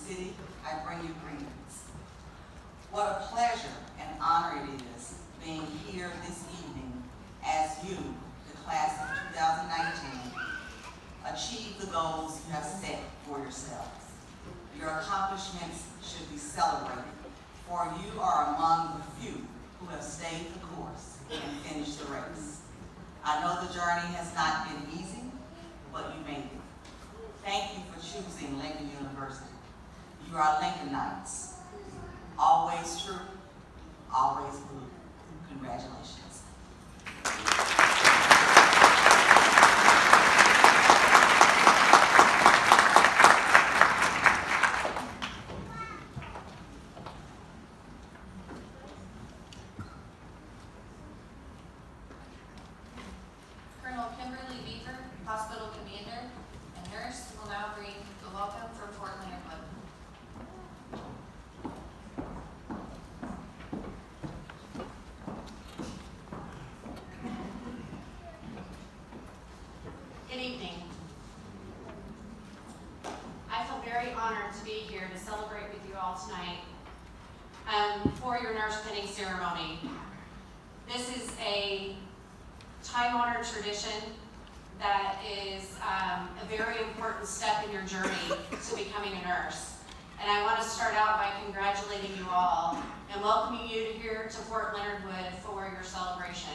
city, I bring you greetings. What a pleasure and honor it is being here this evening as you, the class of 2019, achieve the goals you have set for yourselves. Your accomplishments should be celebrated, for you are among the few who have stayed the course and finished the race. I know the journey has not been easy, but you made it. Thank you for choosing Lincoln University. You are Lincolnites. Always true, always blue. Congratulations. Hospital commander and nurse will now bring the welcome from Fort Leonard Wood. Good evening. I feel very honored to be here to celebrate with you all tonight for your nurse pinning ceremony. This is a time-honored tradition that is a very important step in your journey to becoming a nurse. And I want to start out by congratulating you all and welcoming you here to Fort Leonard Wood for your celebration.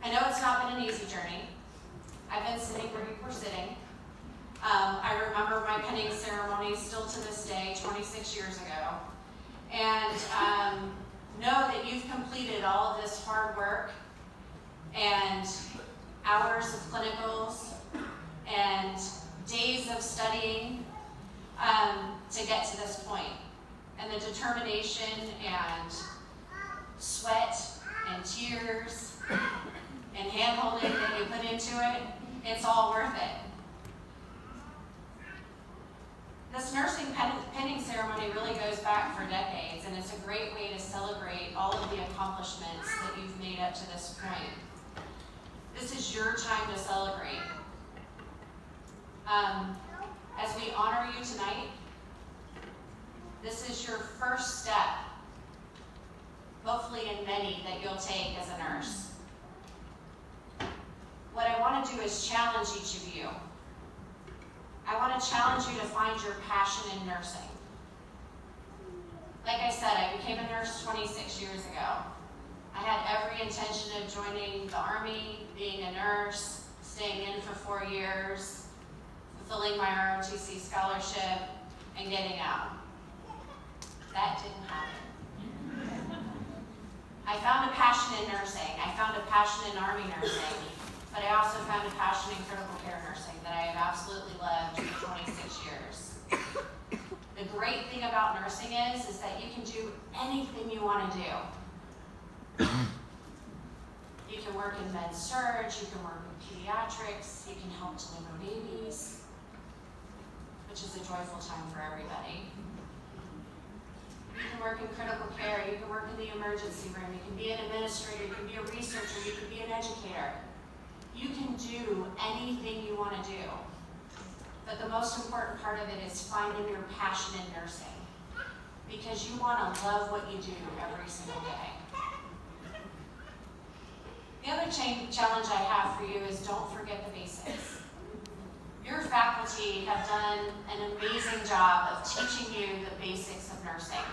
I know it's not been an easy journey. I've been sitting where you were sitting. I remember my pinning ceremony still to this day, 26 years ago. And know that you've completed all of this hard work and hours of clinicals and days of studying to get to this point. And the determination and sweat and tears and hand-holding that you put into it, it's all worth it. This nursing pinning ceremony really goes back for decades, and it's a great way to celebrate all of the accomplishments that you've made up to this point. This is your time to celebrate. As we honor you tonight, this is your first step, hopefully in many that you'll take as a nurse. What I want to do is challenge each of you. I want to challenge you to find your passion in nursing. Like I said, I became a nurse 26 years ago. I had every intention of joining the Army, being a nurse, staying in for 4 years, fulfilling my ROTC scholarship, and getting out. That didn't happen. I found a passion in nursing. I found a passion in Army nursing, but I also found a passion in critical care nursing that I have absolutely loved for 26 years. The great thing about nursing is that you can do anything you want to do. You can work in med surg, you can work in pediatrics, you can help deliver babies, which is a joyful time for everybody. You can work in critical care, you can work in the emergency room, you can be an administrator, you can be a researcher, you can be an educator. You can do anything you want to do. But the most important part of it is finding your passion in nursing, because you want to love what you do every single day. The other challenge I have for you is don't forget the basics. Your faculty have done an amazing job of teaching you the basics of nursing.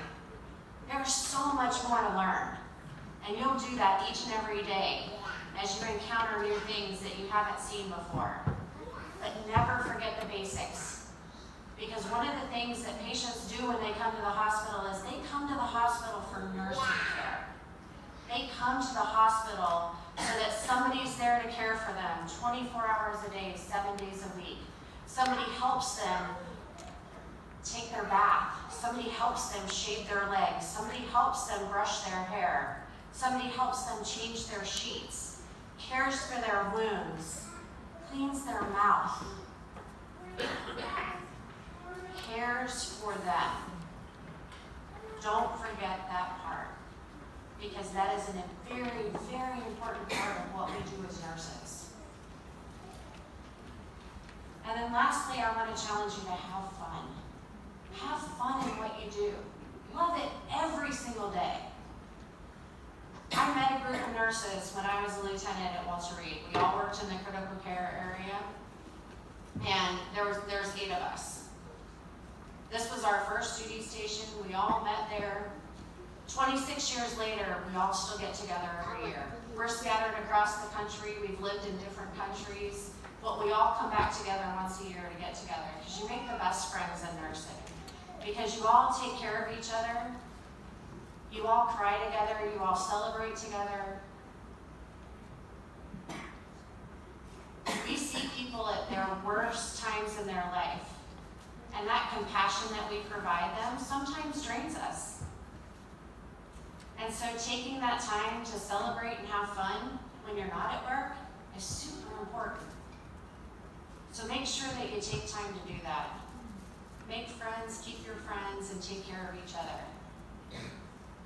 There's so much more to learn, and you'll do that each and every day as you encounter new things that you haven't seen before. But never forget the basics, because one of the things that patients do when they come to the hospital is they come to the hospital for nursing care. They come to the hospital so that somebody's there to care for them 24 hours a day, 7 days a week. Somebody helps them take their bath. Somebody helps them shave their legs. Somebody helps them brush their hair. Somebody helps them change their sheets, cares for their wounds, cleans their mouth, cares for them. Don't forget that part, because that is a very, very important part of what we do as nurses. And then And lastly, I want to challenge you to have fun. Have fun in what you do. Love it every single day. I met a group of nurses when I was a lieutenant at Walter Reed. We all worked in the critical care area, and there's 8 of us. This was our first duty station. We all met there. 26 years later, we all still get together every year. We're scattered across the country. We've lived in different countries, but we all come back together once a year to get together because you make the best friends in nursing. Because you all take care of each other. You all cry together. You all celebrate together. We see people at their worst times in their life. And that compassion that we provide them sometimes drains us. And so taking that time to celebrate and have fun when you're not at work is super important. So make sure that you take time to do that. Make friends, keep your friends, and take care of each other.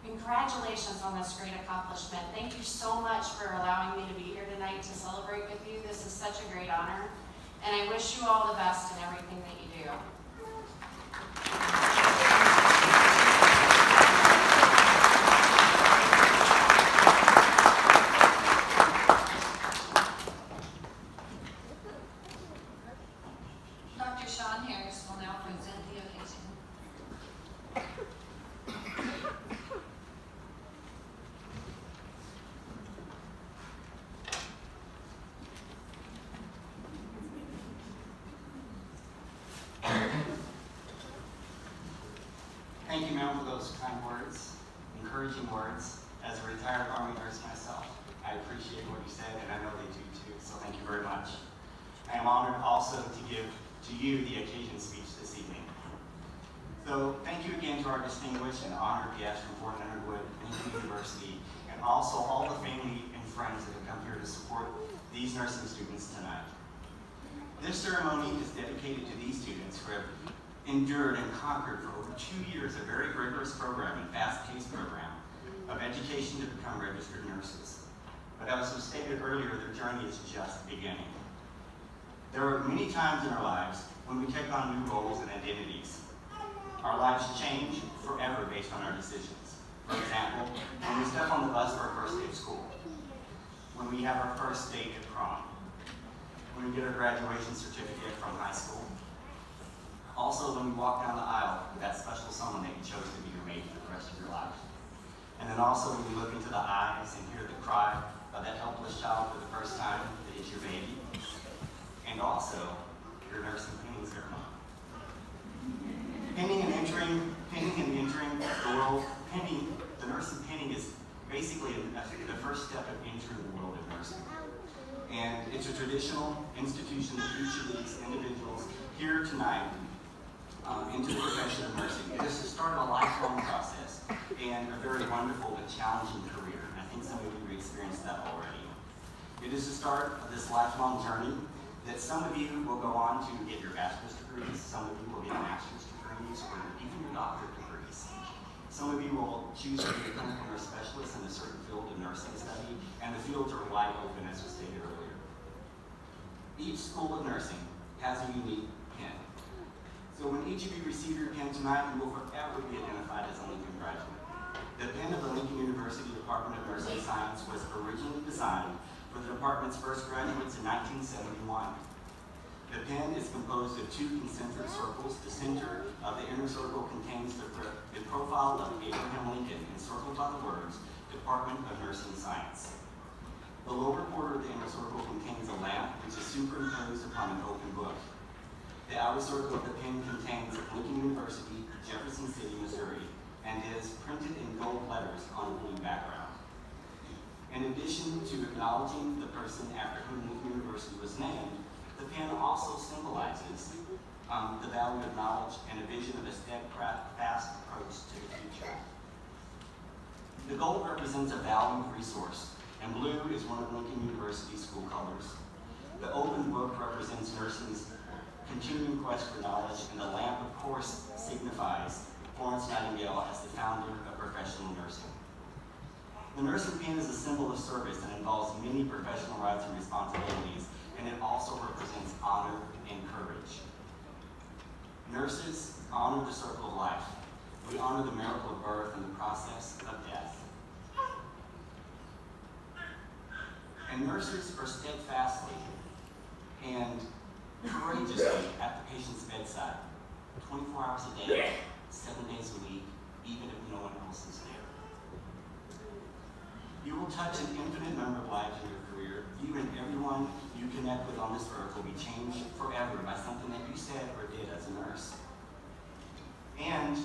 Congratulations on this great accomplishment. Thank you so much for allowing me to be here tonight to celebrate with you. This is such a great honor. And I wish you all the best in everything that you do. Thank you, ma'am, for those kind words, encouraging words. As a retired Army nurse myself, I appreciate what you said, and I know they do too, so thank you very much. I am honored also to give to you the occasion speech this evening. So thank you again to our distinguished and honored guests from Fort Leonard Wood University, and also all the family and friends that have come here to support these nursing students tonight. This ceremony is dedicated to these students who have endured and conquered for over 2 years a very rigorous program and fast-paced program of education to become registered nurses. But as was stated earlier, their journey is just beginning. There are many times in our lives when we take on new roles and identities. Our lives change forever based on our decisions. For example, when we step on the bus for our first day of school, when we have our first date at prom, when we get our graduation certificate from high school, also when we walk down the aisle with that special someone that you chose to be your mate for the rest of your life. And then also when you look into the eyes and hear the cry of that helpless child for the first time that is your baby. And also your nursing penning ceremony. Penning and entering the world, the nursing penning is basically the first step of entering the world of nursing. And it's a traditional institution that each of these individuals here tonight into the profession of nursing. It is to start a lifelong process and a very wonderful but challenging career. And I think some of you have experienced that already. It is the start of this lifelong journey that some of you will go on to get your bachelor's degrees, some of you will get master's degrees, or even your doctorate degrees. Some of you will choose to be a clinical nurse specialist in a certain field of nursing study, and the fields are wide open, as was stated earlier. Each school of nursing has a unique pen. So when each of you receive your pen tonight, you will forever be identified as a Lincoln graduate. The pen of the Lincoln University Department of Nursing Science was originally designed for the department's first graduates in 1971. The pen is composed of 2 concentric circles. The center of the inner circle contains the profile of Abraham Lincoln, encircled by the words, Department of Nursing Science. The lower quarter of the inner circle contains a lamp, which is superimposed upon an open book. The outer circle of the pen contains Lincoln University, Jefferson City, Missouri, and is printed in gold letters on a blue background. In addition to acknowledging the person after whom Lincoln University was named, the pen also symbolizes the value of knowledge and a vision of a steadfast approach to the future. The gold represents a valued resource, and blue is one of Lincoln University's school colors. The open book represents nursing's continuing quest for knowledge, and the lamp, of course, signifies Florence Nightingale as the founder of professional nursing. The nursing pen is a symbol of service and involves many professional rights and responsibilities, and and it also represents honor and courage. Nurses honor the circle of life. We honor the miracle of birth and the process of death. And nurses are steadfastly and courageously at the patient's bedside, 24 hours a day, 7 days a week, even if no one else is there. You will touch an infinite number of lives in your career. You and everyone you connect with on this earth will be changed forever by something that you said or did as a nurse. And,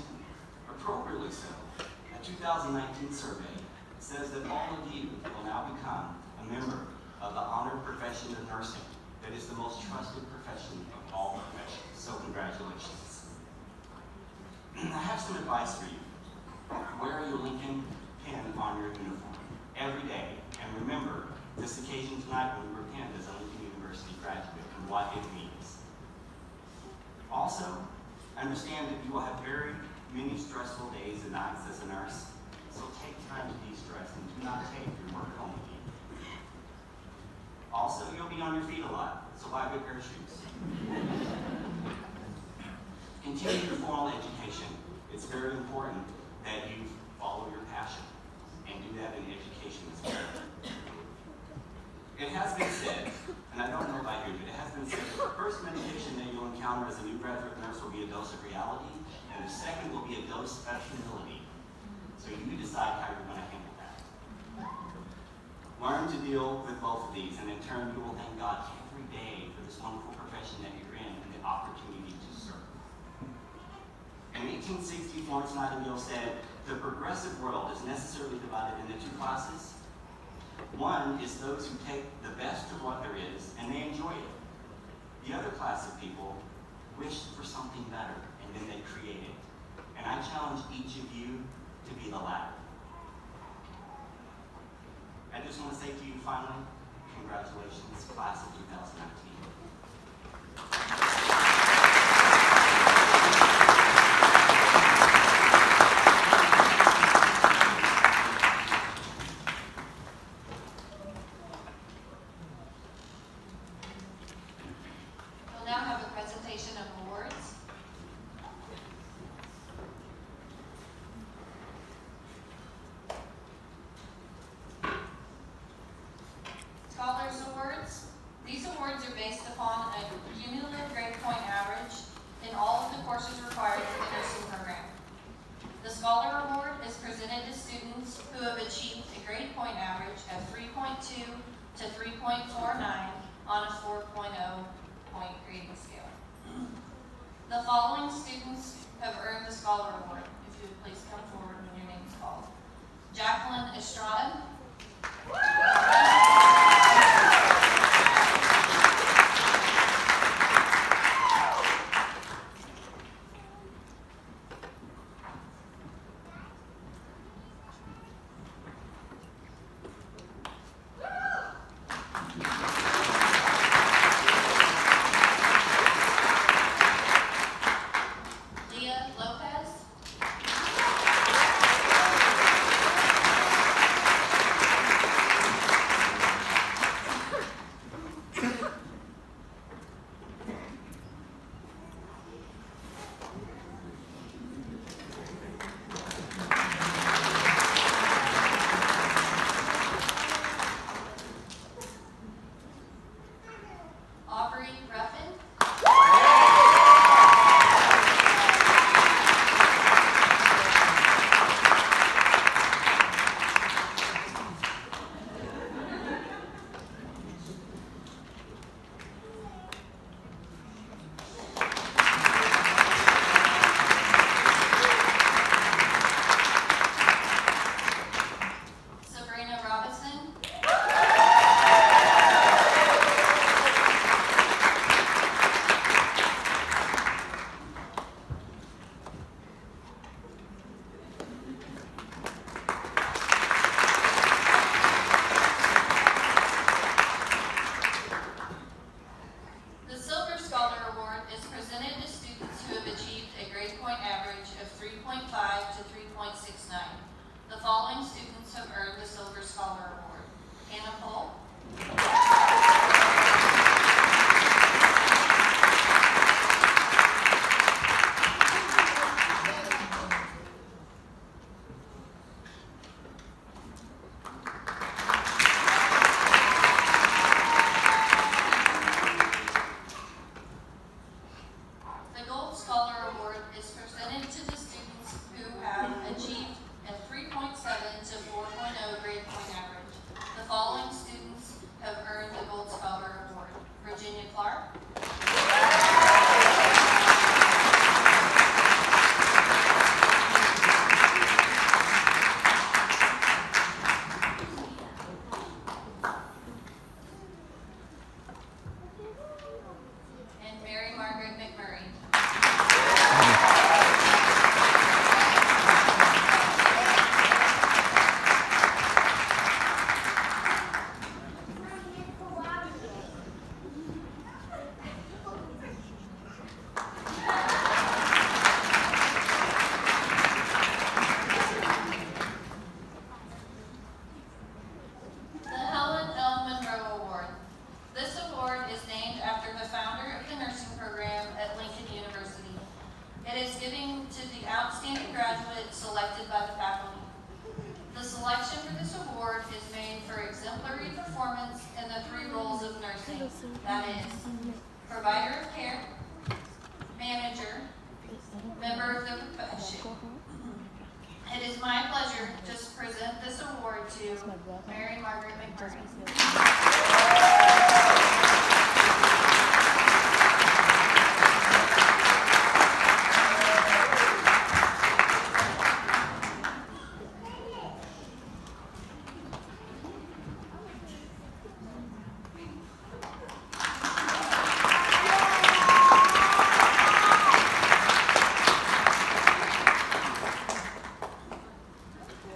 appropriately so, a 2019 survey says that all of you will now become a member of the honored profession of nursing that is the most trusted profession of all professions. So congratulations. I have some advice for you. Wear your Lincoln pin on your uniform every day, and remember this occasion tonight when you were pinned as a Lincoln University graduate and what it means. Also, understand that you will have very many stressful days and nights as a nurse, so take time to de-stress and do not take your work home with you. Also, you'll be on your feet a lot, so buy a good pair of shoes. Continue your formal education. It's very important that you follow your passion and do that in education as well. It has been said, and I don't know about you, but it has been said that the first medication that you'll encounter as a new graduate nurse will be a dose of reality, and the second will be a dose of humility. So you decide how you're going to handle that. Learn to deal with both of these, and in turn you will thank God every day for this wonderful profession that you're in and the opportunity to serve. In 1860, Florence Nightingale said, "The progressive world is necessarily divided into two classes. One is those who take the best of what there is and they enjoy it. The other class of people wish for something better and then they create it. And I challenge each of you to be the latter." I just want to say to you finally, congratulations, class of 2019. We'll now have a presentation of awards. Scholars Awards. These awards are based upon a cumulative grade point average in all of the courses required for the nursing program. The Scholar Award is presented to students who have achieved a grade point average of 3.2 to 3.49 on a 4.0 point grading scale. The following students have earned the Scholar Award. If you would please come forward when your name is called. Jacqueline Estrada. Leah Lopez. selected by the faculty. The selection for this award is made for exemplary performance in the 3 roles of nursing, that is, provider of care, manager, member of the profession. It is my pleasure to present this award to Mary Margaret McMurray.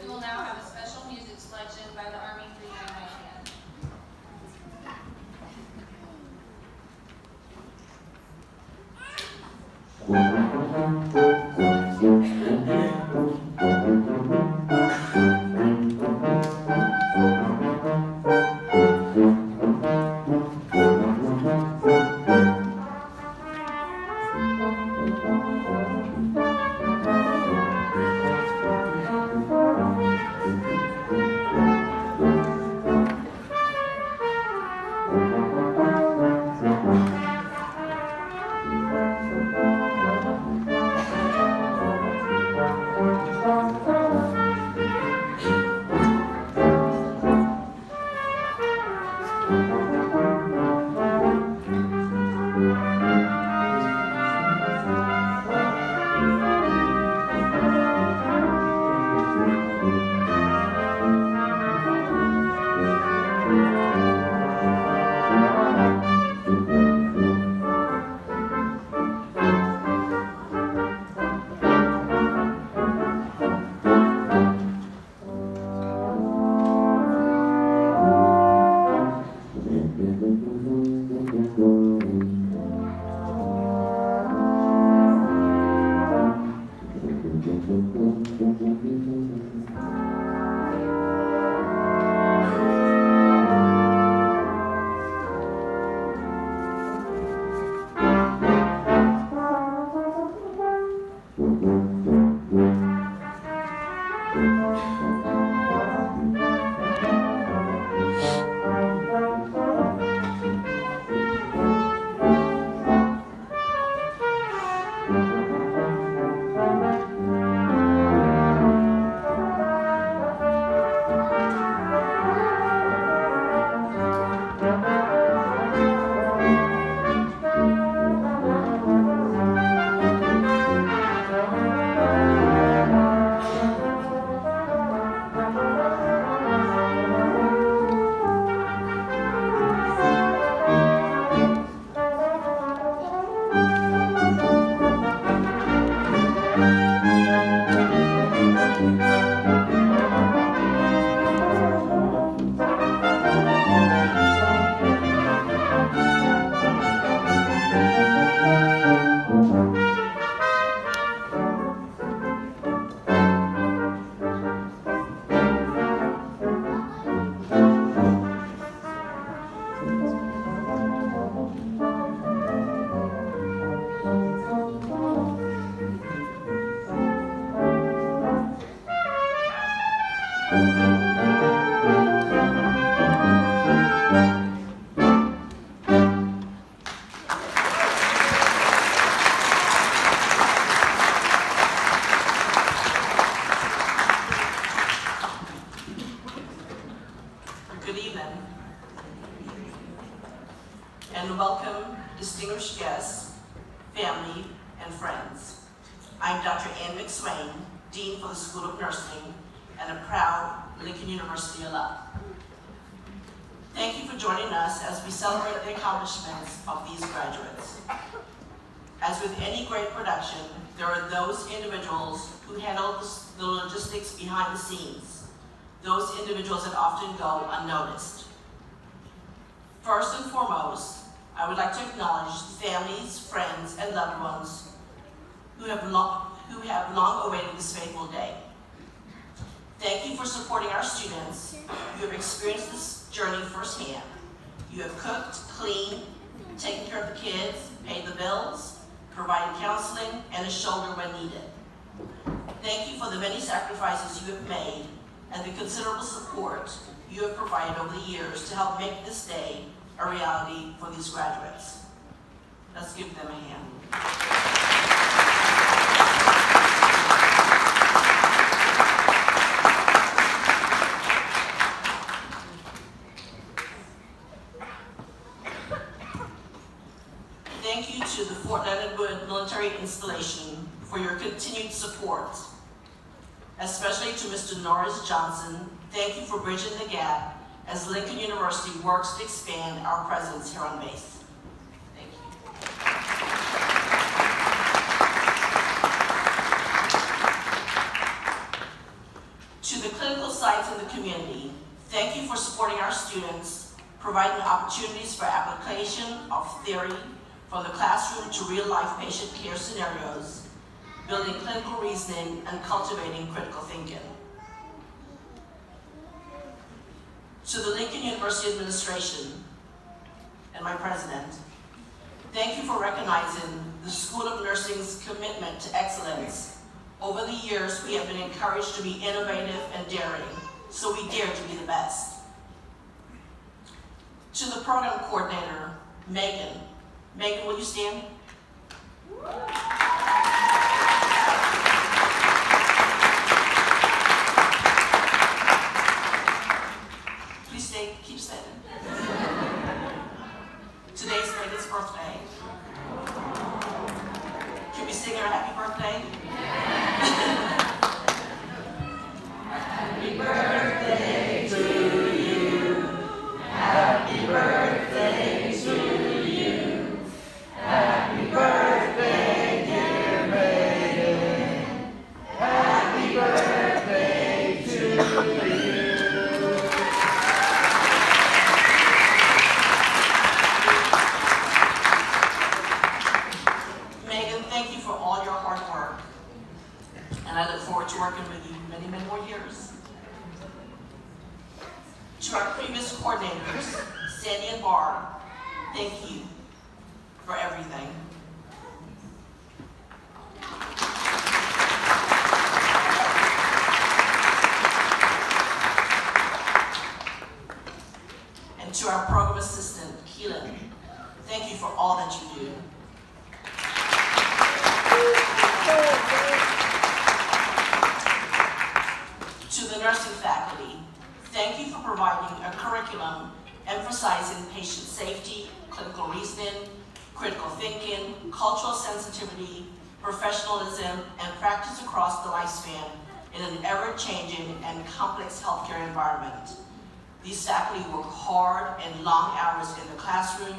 We will now have a special music selection by the Army 399 Good evening, and welcome, distinguished guests, family, and friends. I'm Dr. Ann McSwain, Dean for the School of Nursing, and a proud Lincoln University alum. Thank you for joining us as we celebrate the accomplishments of these graduates. As with any great production, there are those individuals who handle the logistics behind the scenes, those individuals that often go unnoticed. First and foremost, I would like to acknowledge the families, friends, and loved ones who have long awaited this fateful day. Thank you for supporting our students. You have experienced this journey firsthand. You have cooked, cleaned, taken care of the kids, paid the bills, provided counseling, and a shoulder when needed. Thank you for the many sacrifices you have made and the considerable support you have provided over the years to help make this day a reality for these graduates. Let's give them a hand. Thank you to the Fort Leonard Wood Military Installation for your continued support, especially to Mr. Norris Johnson. Thank you for bridging the gap as Lincoln University works to expand our presence here on base. Thank you. To the clinical sites in the community, thank you for supporting our students, providing opportunities for application of theory from the classroom to real-life patient care scenarios, building clinical reasoning, and cultivating critical thinking. To the Lincoln University Administration and my president, thank you for recognizing the School of Nursing's commitment to excellence. Over the years, we have been encouraged to be innovative and daring, so we dare to be the best. To the program coordinator, Megan. Megan, will you stand? Please stay, keep standing. Today's Megan's birthday. Can we sing her happy birthday? Happy birthday to you. Happy birthday to you. Happy birthday, dear Megan. Happy birthday to you. Megan, thank you for all your hard work. And I look forward to working with you many, many more years. To our previous coordinators, Sandy and Barb, thank you for everything. And to our program assistant, Keelan, thank you for all that you do. To the nursing faculty, thank you for providing a curriculum emphasizing patient safety, clinical reasoning, critical thinking, cultural sensitivity, professionalism, and practice across the lifespan in an ever-changing and complex healthcare environment. These faculty work hard and long hours in the classroom,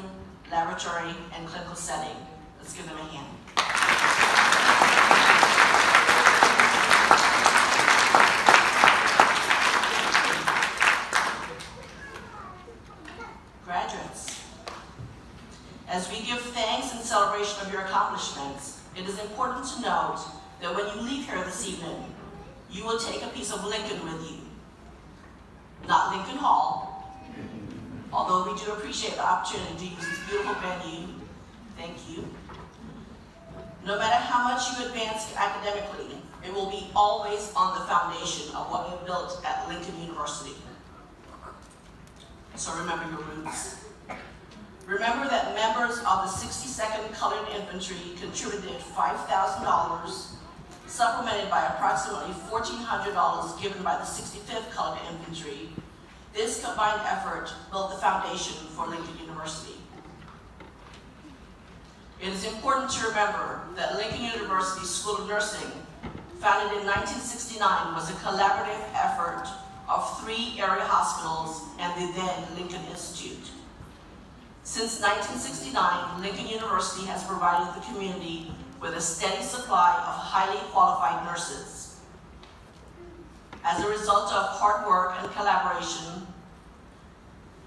laboratory, and clinical setting. Let's give them a hand. Graduates, as we give thanks and celebration of your accomplishments, it is important to note that when you leave here this evening, you will take a piece of Lincoln with you. Not Lincoln Hall, although we do appreciate the opportunity to use this beautiful venue. Thank you. No matter how much you advance academically, it will be always on the foundation of what we built at Lincoln University. So remember your roots. Remember that members of the 62nd Colored Infantry contributed $5,000, supplemented by approximately $1,400 given by the 65th Colored Infantry. This combined effort built the foundation for Lincoln University. It is important to remember that Lincoln University School of Nursing, founded in 1969, was a collaborative effort of 3 area hospitals and the then Lincoln Institute. Since 1969, Lincoln University has provided the community with a steady supply of highly qualified nurses. As a result of hard work and collaboration,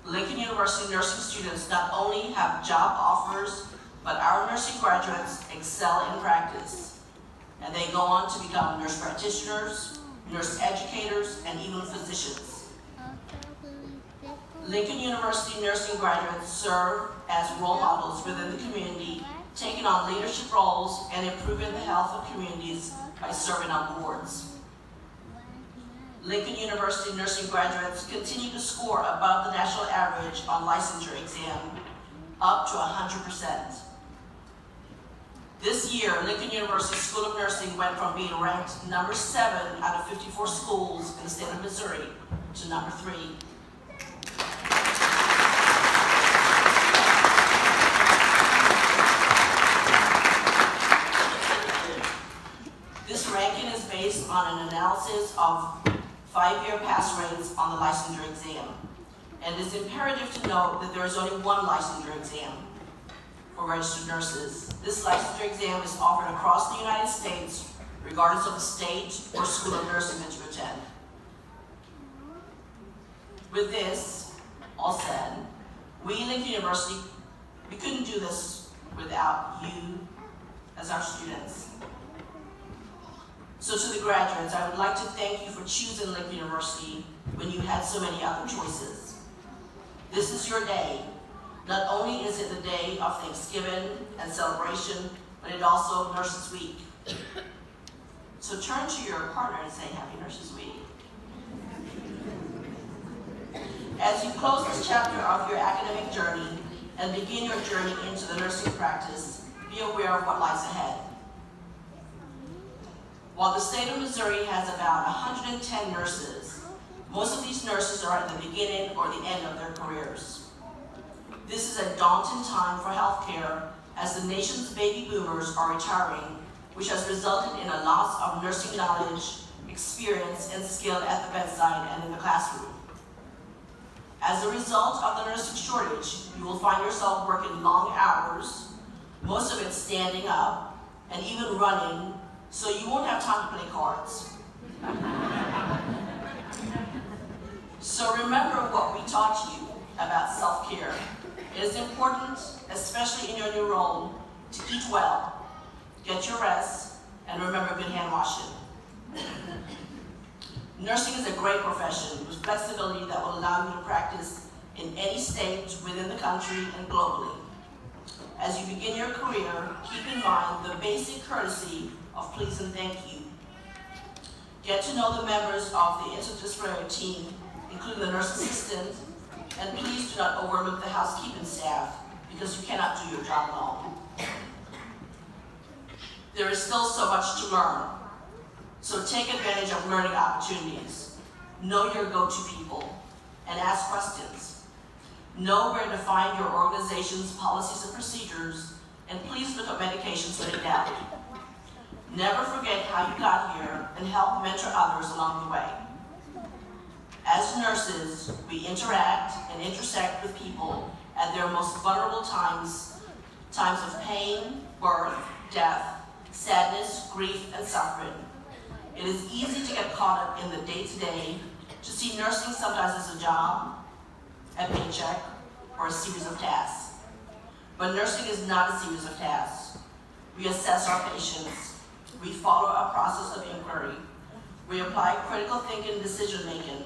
Lincoln University nursing students not only have job offers, but our nursing graduates excel in practice, and they go on to become nurse practitioners, nurse educators, and even physicians. Lincoln University nursing graduates serve as role models within the community taking on leadership roles, and improving the health of communities by serving on boards. Lincoln University nursing graduates continue to score above the national average on licensure exam, up to 100%. This year, Lincoln University School of Nursing went from being ranked number 7 out of 54 schools in the state of Missouri to number 3. This ranking is based on an analysis of 5-year pass rates on the licensure exam. And it is imperative to note that there is only one licensure exam for registered nurses. This licensure exam is offered across the United States, regardless of the state or school of nursing that you attend. With this all said, we, Lincoln University, we couldn't do this without you as our students. So to the graduates, I would like to thank you for choosing Lincoln University when you had so many other choices. This is your day. Not only is it the day of Thanksgiving and celebration, but it also Nurses Week. So turn to your partner and say Happy Nurses Week. As you close this chapter of your academic journey and begin your journey into the nursing practice, be aware of what lies ahead. While the state of Missouri has about 110 nurses, most of these nurses are at the beginning or the end of their careers. This is a daunting time for healthcare as the nation's baby boomers are retiring, which has resulted in a loss of nursing knowledge, experience, and skill at the bedside and in the classroom. As a result of the nursing shortage, you will find yourself working long hours, most of it standing up, and even running, so you won't have time to play cards. So remember what we taught you about self-care. It is important, especially in your new role, to eat well, get your rest, and remember good hand washing. Nursing is a great profession with flexibility that will allow you to practice in any state within the country and globally. As you begin your career, keep in mind the basic courtesy of please and thank you. Get to know the members of the interdisciplinary team, including the nurse assistant, and please do not overlook the housekeeping staff because you cannot do your job alone. There is still so much to learn, so take advantage of learning opportunities. Know your go-to people and ask questions. Know where to find your organization's policies and procedures, and please look up medications when in doubt. Never forget how you got here and help mentor others along the way. As nurses, we interact and intersect with people at their most vulnerable times of pain, birth, death, sadness, grief, and suffering. It is easy to get caught up in the day-to-day, to see nursing sometimes as a job, a paycheck, or a series of tasks. But nursing is not a series of tasks. We assess our patients. We follow a process of inquiry. We apply critical thinking decision-making,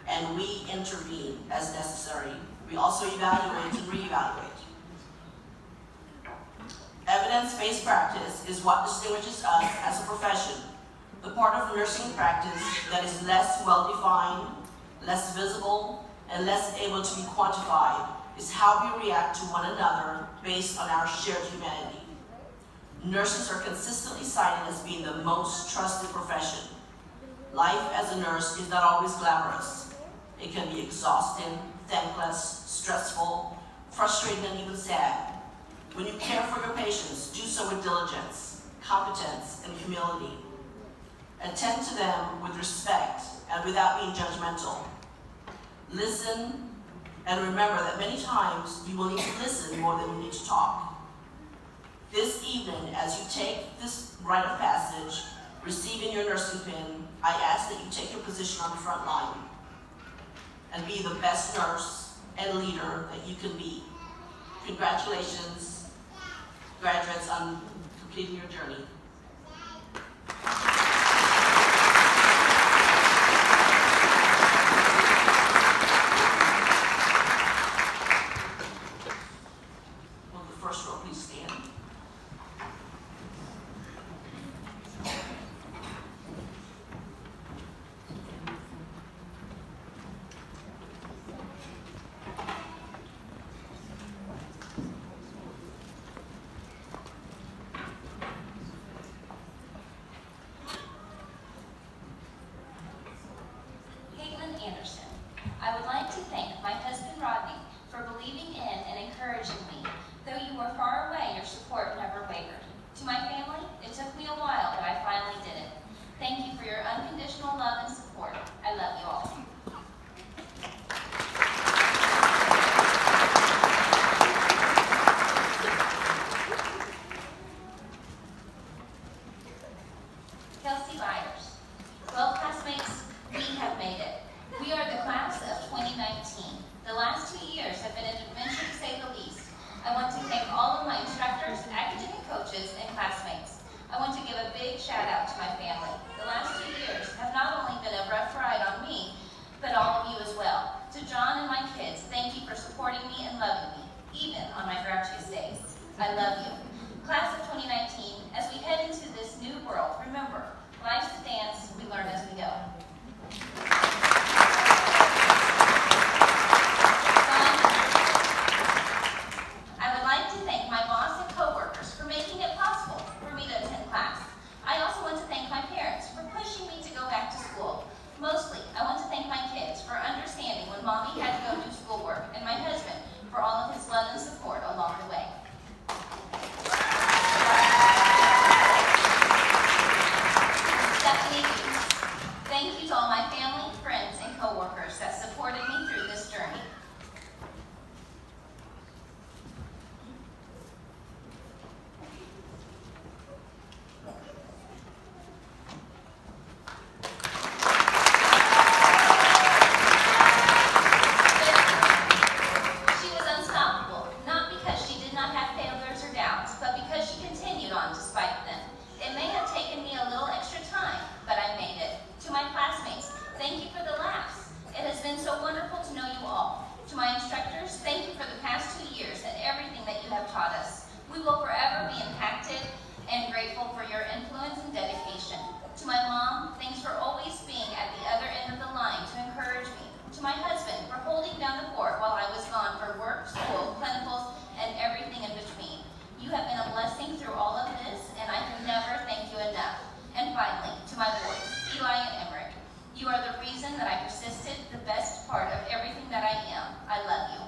and we intervene as necessary. We also evaluate and reevaluate. Evidence-based practice is what distinguishes us as a profession. The part of nursing practice that is less well-defined, less visible, and less able to be quantified is how we react to one another based on our shared humanity. Nurses are consistently cited as being the most trusted profession. Life as a nurse is not always glamorous. It can be exhausting, thankless, stressful, frustrating, and even sad. When you care for your patients, do so with diligence, competence, and humility. Attend to them with respect and without being judgmental. Listen, and remember that many times you will need to listen more than you need to talk. This evening, as you take this rite of passage, receiving your nursing pin, I ask that you take your position on the front line and be the best nurse and leader that you can be. Congratulations, graduates, on completing your journey. Will the first row please stand? I love you. Class of 2019, as we head into this new world, remember, life's a dance, we learn as we go. I would like to thank my boss and coworkers for making it possible for me to attend class. I also want to thank my parents for pushing me to go back to school. Mostly, I want to thank my kids for understanding when mommy had to go do schoolwork, and my husband for all of his love and support along the way. Stephanie, thank you to all my family, friends, and coworkers that supported me through this journey. She was unstoppable, not because she did not have failures or doubts, but because she continued on despite them. It may have taken me a little extra time, but I made it. To my classmates, thank you for the laughs. It has been so wonderful to know you all. To my instructors, thank you for the past 2 years and everything that you have taught us. We will forever be impacted and grateful for your influence and dedication. To my mom, thanks for always being at the other end of the line to encourage me. To my husband, for holding down the fort while I was gone for work, school, clinicals, and everything in between. You have been a blessing through all of this, and I can never thank you enough. And finally, to my boys, Eli and Emmerich, you are the reason that I persisted, the best part of everything that I am. I love you.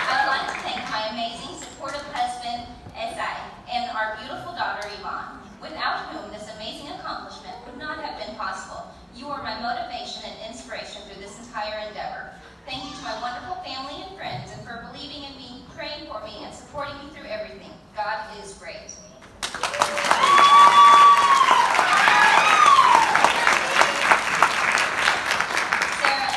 I would like to thank my amazing, supportive husband, Esai, and our beautiful daughter, Yvonne, without whom this amazing accomplishment would not have been possible. You are my motivation and inspiration through this entire endeavor. Thank you to my wonderful family and friends, and for believing in me, praying for me, and supporting me through everything. God is great. Sarah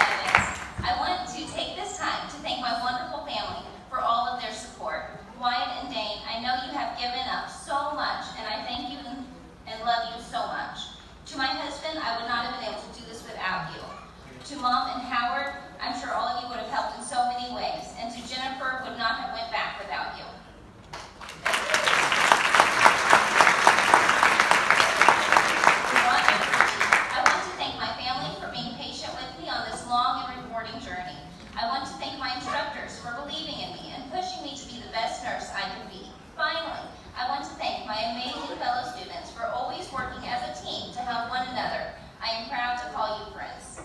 Evans, I want to take this time to thank my wonderful family for all of their support. Wyatt and Dane, I know you have given up so much, and I thank you and love you so much. To my husband, I would not have been able to do this without you. To Mom and Howard, I'm sure all of you would have helped in so many ways. And to Jennifer, would not have went back without you. I want to thank my family for being patient with me on this long and rewarding journey. I want to thank my instructors for believing in me and pushing me to be the best nurse I can be. Finally, I want to thank my amazing fellow students for always working as a team to help one another. I am proud to call you friends.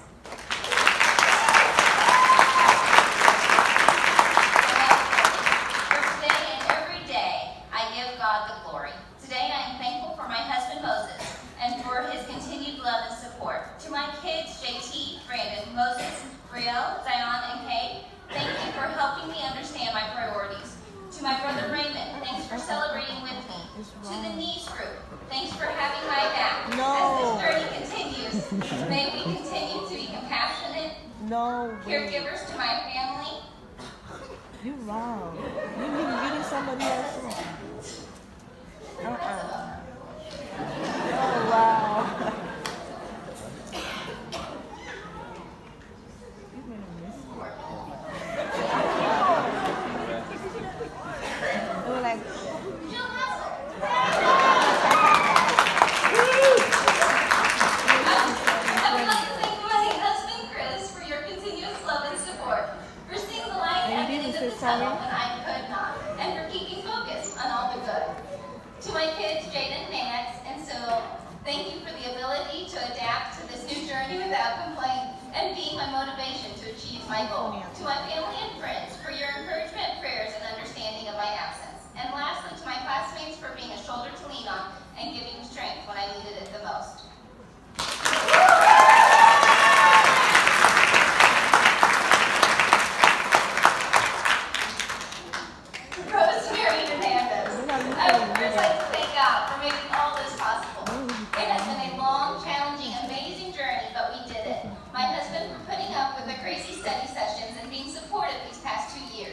For today and every day, I give God the glory. Today, I am thankful for my husband, Moses, and for his continued love and support. To my kids, JT, Brandon, Moses, Brielle, Zion, and Kate, thank you for helping me understand my priorities. To my brother Raymond, thanks for celebrating with me. To the Niece group, thanks for having my back. As this journey continues, may we continue to be compassionate caregivers to my family. You wrong. You need to get somebody else wrong. Oh, wow. You made a mistake. They were like, I would like to thank my husband, Chris, for your continuous love and support, for seeing the light at the end of the tunnel when I could not, and for keeping focused on all the good. To my kids, Jaden, Max, and Sybil, thank you for the ability to adapt to this new journey without complaint and being my motivation to achieve my goal. To my family and friends, for your encouragement, prayers, and understanding of my absence. And lastly, to my classmates for being a shoulder to lean on and giving me strength when I needed it the most. Rosemary and Amanda, I would first like to thank God for making all this possible. It has been a long, challenging, amazing journey, but we did it. My husband for putting up with the crazy study sessions and being supportive these past 2 years.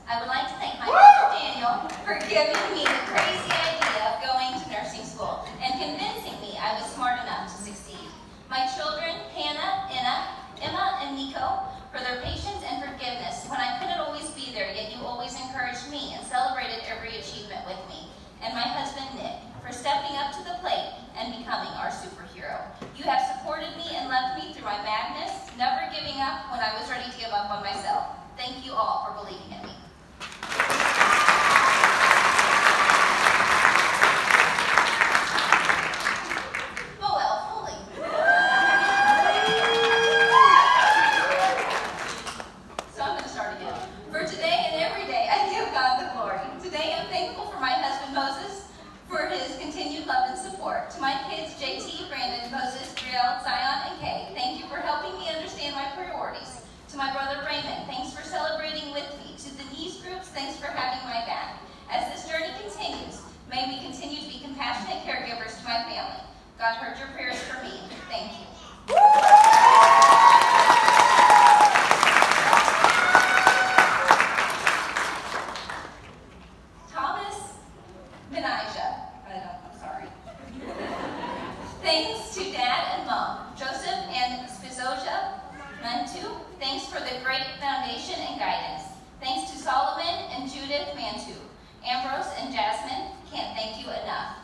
I would like to thank my brother Daniel for giving me the crazy idea of going to nursing school and convincing me I was smart enough to succeed. My children, Hannah, Emma, and Nico, for their patience and forgiveness when I couldn't always be there, yet you always encouraged me and celebrated every achievement with me. And my husband, Nick, for stepping up to the plate and becoming our superhero. You have supported me and loved me through my madness, never giving up when I was ready to give up on myself. Thank you all for believing in me. So I'm going to start again. For today and every day, I give God the glory. Today I'm thankful for my husband Moses, for his continued love and support. To my kids, JT, Brandon, Moses, Brielle, Zion, and Kay, thank you for helping me understand my priorities. To my brother Raymond, thanks for celebrating with me. To the niece groups, thanks for having my back. As this journey continues, may we continue to be compassionate caregivers to my family. God heard your prayers for me. Thank you. Thanks to Dad and Mom, Joseph and Spizoja Mantu. Thanks for the great foundation and guidance. Thanks to Solomon and Judith Mantu. Ambrose and Jasmine, can't thank you enough.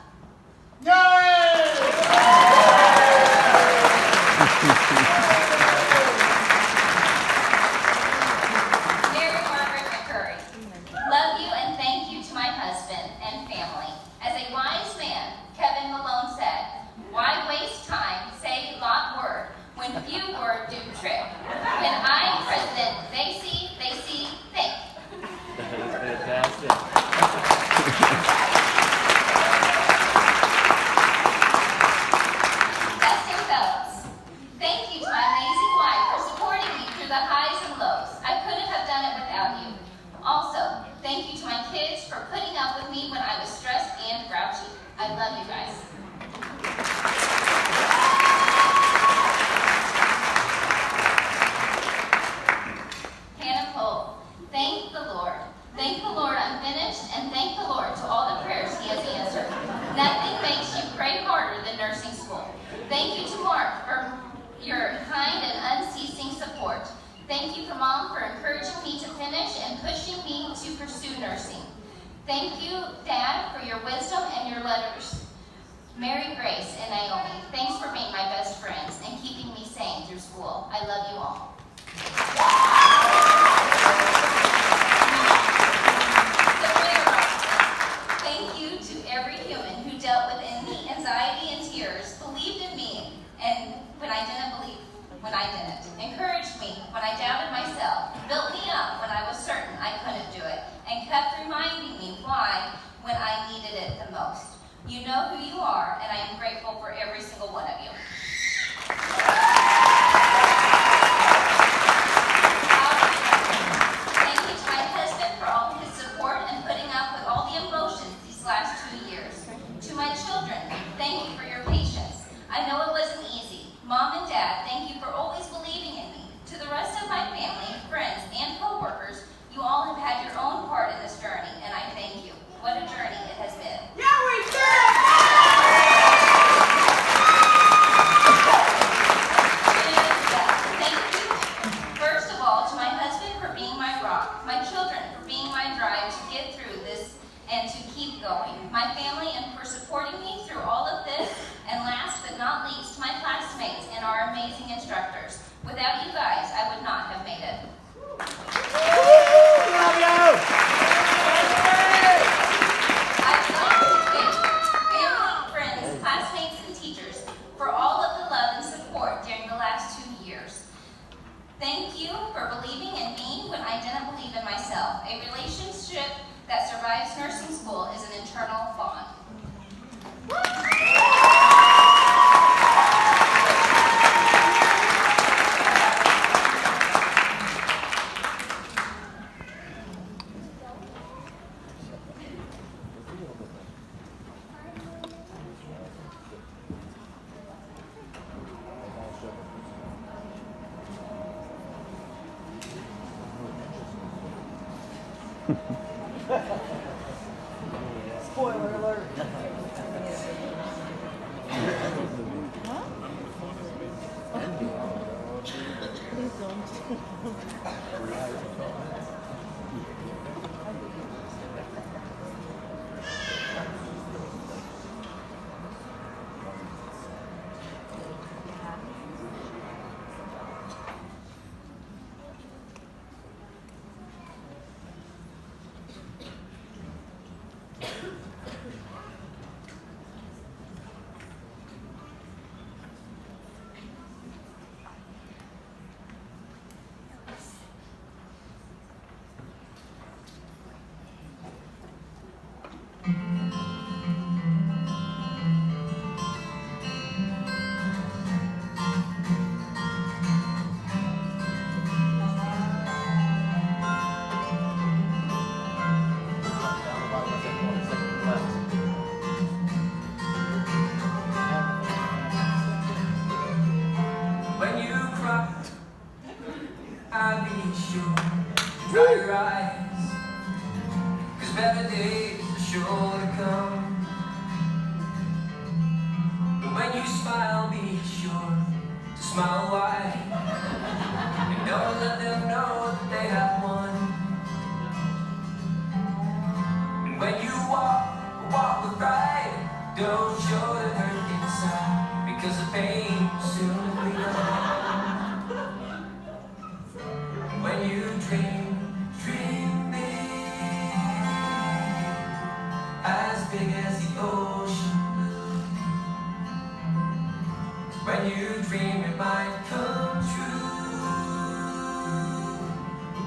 Mary Margaret McCurry. Love you and thank you to my husband and family. As a wise man, Kevin Malone said, why waste time, say lot word, when few word do trick. When I'm president, they see, think. Fantastic. Dustin Phelps. Thank you to my amazing wife for supporting me through the highs and lows. I couldn't have done it without you. Also, thank you to my kids for putting up with me when I was stressed and grouchy. I love you guys. Hannah Cole, thank the Lord. Thank the Lord I'm finished, and thank the Lord to all the prayers he has answered. Nothing makes you pray harder than nursing school. Thank you to Mark for your kind and unceasing support. Thank you to Mom for encouraging me to finish and pushing me to pursue nursing. Thank you, Dad, for your wisdom and your letters. Mary Grace and Naomi, thanks for being my best friends and keeping me sane through school. I love you all. Thank you to every human who dealt with any anxiety and tears, believed in me and when I didn't believe, when I didn't, encouraged me when I doubted myself, built me up when I was certain I couldn't do it, and kept reminding me why when I needed it the most. You know who you are, and I am grateful for every single one of you. Thank you to my husband for all his support and putting up with all the emotions these last 2 years. To my children, thank you for your patience. I know it wasn't easy. Mom and Dad, thank you for always believing in me. To the rest of my family, friends, and co-workers, you all have had your own part in this journey, and I thank you. What a journey it has been. Thank you, first of all, to my husband for being my rock, my children for being my drive to get through this and to keep going, my family and for supporting me through all of this, and last but not least, my classmates and our amazing instructors. Without you guys, I would not have made it. Love you! I'd like to thank family, friends, classmates, and teachers for all of the love and support during the last 2 years. Thank you for believing in me when I didn't believe in myself. A relationship that survives nursing school is an internal bond. Spoiler alert. Please don't. When you cry, I'll be sure to dry your eyes, 'cause better days are sure to come. And when you smile, be sure to smile wide, and don't let them know that they have won. And when you walk with pride, don't show the hurt inside, because the pain will soon be gone. When you dream big, as big as the ocean blue. When you dream it might come true.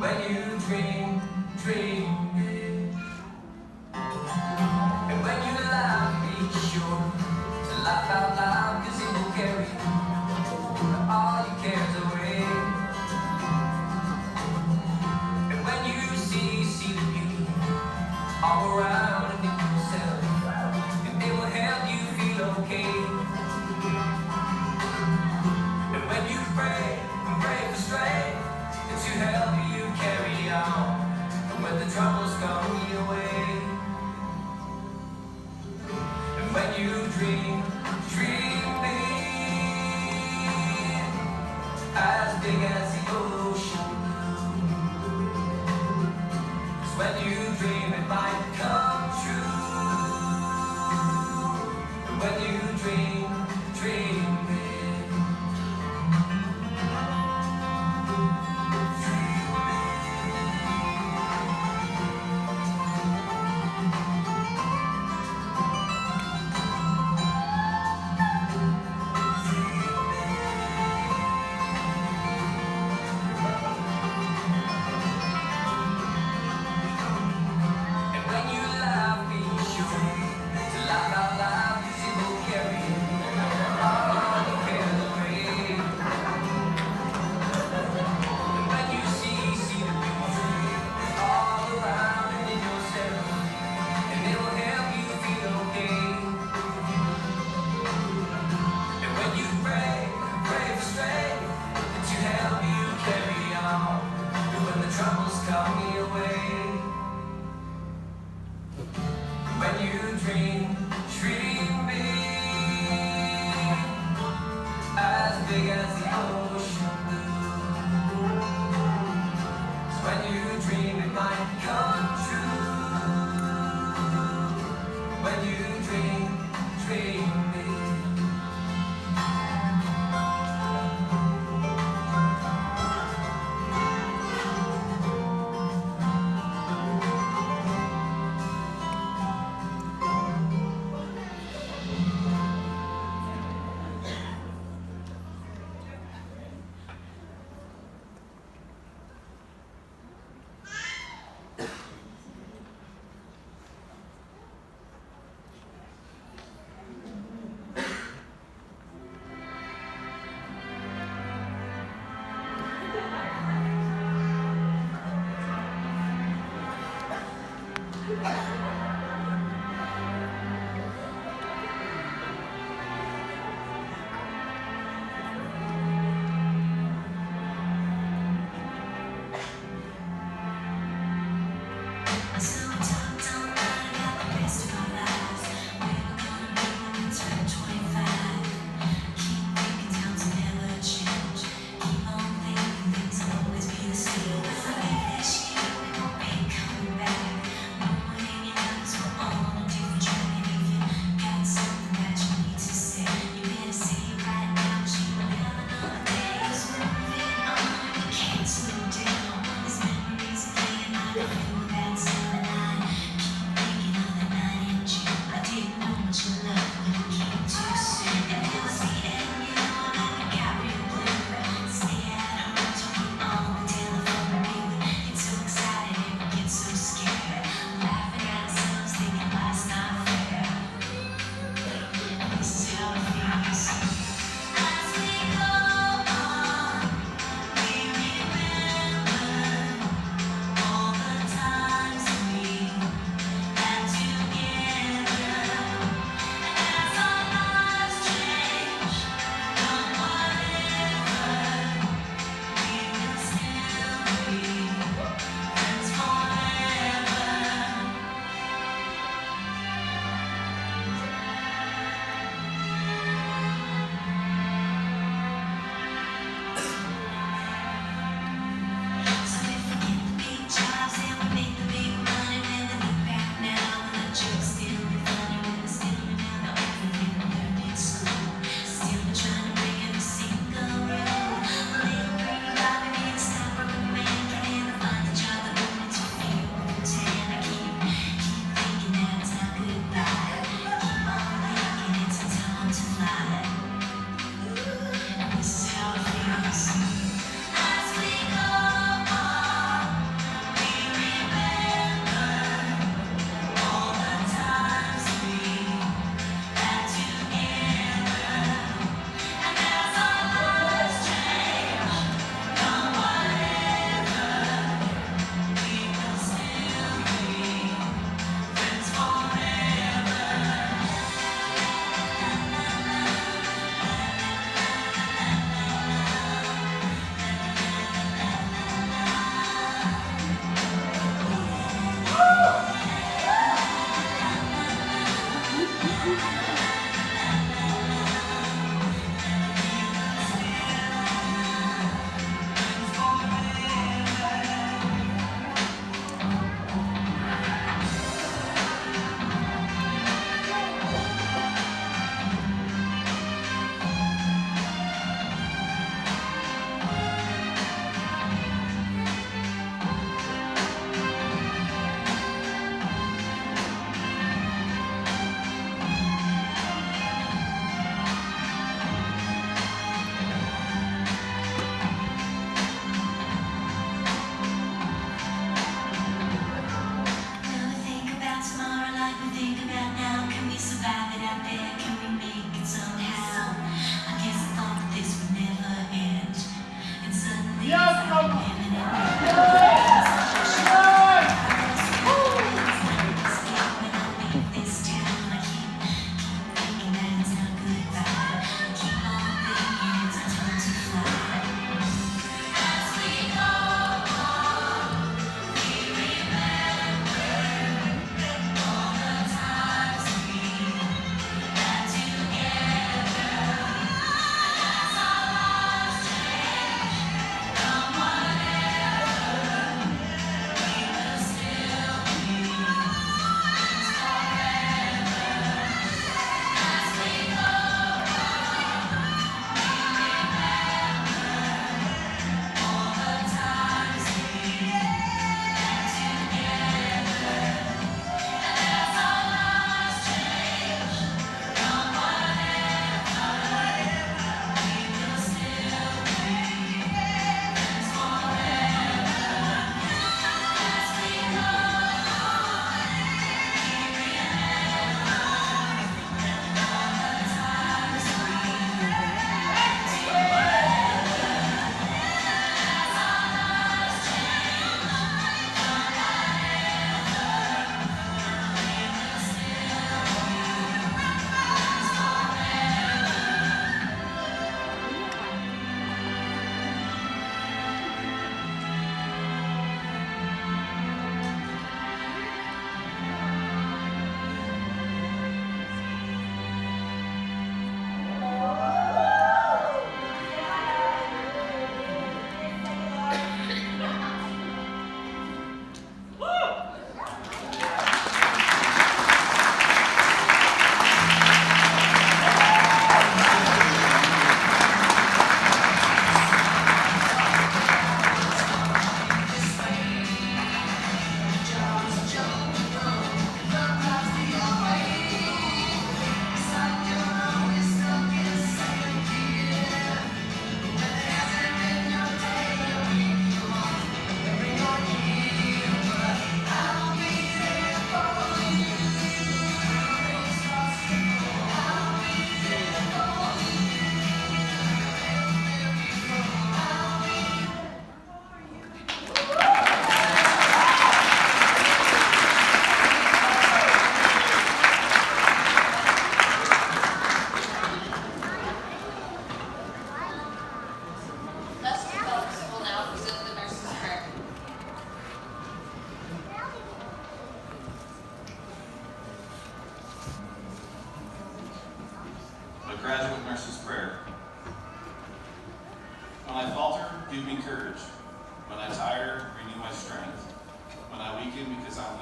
When you dream big. And when you laugh, be sure to laugh out loud, 'cause it will carry all your cares away. And when you see the beauty all around and in yourself, and it will help you feel okay. And when you pray for strength, to help you carry on, and when the troubles come your way. And when you dream big, as big as the ocean blue. 'Cause when you dream it might come true. And when you dream big. And when you laugh, be sure to laugh out loud, 'cause it will carry all your cares away. And when you see the beauty all around and in yourself, and it will help you feel okay. And when you pray for strength, to help you carry on, and when the troubles come your way. When you dream big, as big as the ocean blue. 'Cause when you dream it might come true. When you dream big.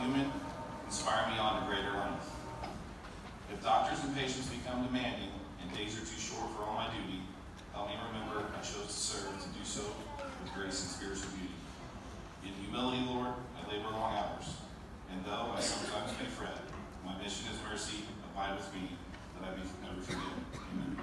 human, inspire me on to greater length. If doctors and patients become demanding and days are too short for all my duty, help me remember I chose to serve and to do so with grace and spiritual beauty. In humility, Lord, I labor long hours, and though I sometimes may fret, my mission is mercy, abide with me, that I be never forget. Amen.